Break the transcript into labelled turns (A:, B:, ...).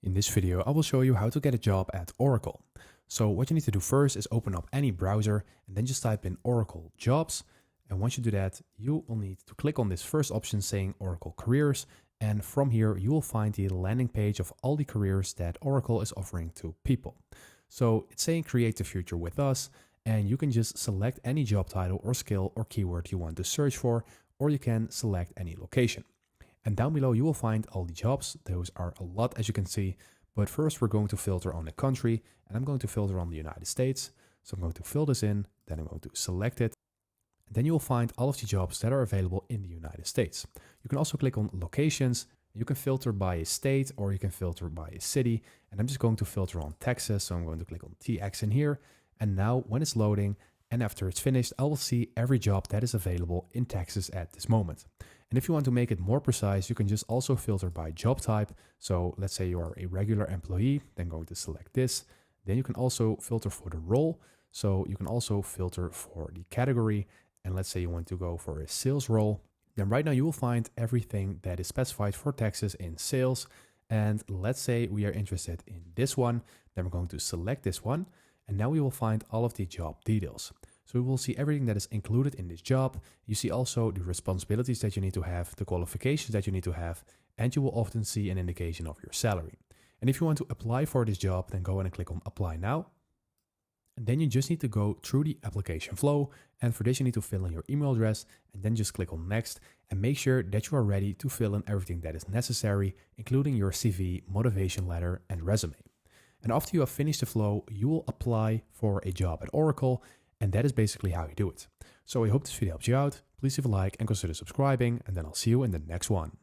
A: In this video, I will show you how to get a job at Oracle. So what you need to do first is open up any browser and then just type in Oracle Jobs. And once you do that, you will need to click on this first option saying Oracle Careers. And from here, you will find the landing page of all the careers that Oracle is offering to people. So it's saying create the future with us. And you can just select any job title or skill or keyword you want to search for, or you can select any location. And down below, you will find all the jobs. Those are a lot, as you can see. But first, we're going to filter on the country, and I'm going to filter on the United States. So I'm going to fill this in, then I'm going to select it. And then you will find all of the jobs that are available in the United States. You can also click on locations. You can filter by a state, or you can filter by a city. And I'm just going to filter on Texas. So I'm going to click on TX in here. And now when it's loading, and after it's finished, I will see every job that is available in Texas at this moment. And if you want to make it more precise, you can just also filter by job type. So let's say you are a regular employee, then going to select this. Then you can also filter for the role. So you can also filter for the category. And let's say you want to go for a sales role. Then right now you will find everything that is specified for Texas in sales. And let's say we are interested in this one. Then we're going to select this one. And now we will find all of the job details. So we will see everything that is included in this job. You see also the responsibilities that you need to have, the qualifications that you need to have, and you will often see an indication of your salary. And if you want to apply for this job, then go ahead and click on apply now. And then you just need to go through the application flow. And for this, you need to fill in your email address and then just click on next and make sure that you are ready to fill in everything that is necessary, including your CV, motivation letter, and resume. And after you have finished the flow, you will apply for a job at Oracle. And that is basically how you do it. So I hope this video helps you out. Please leave a like and consider subscribing, and then I'll see you in the next one.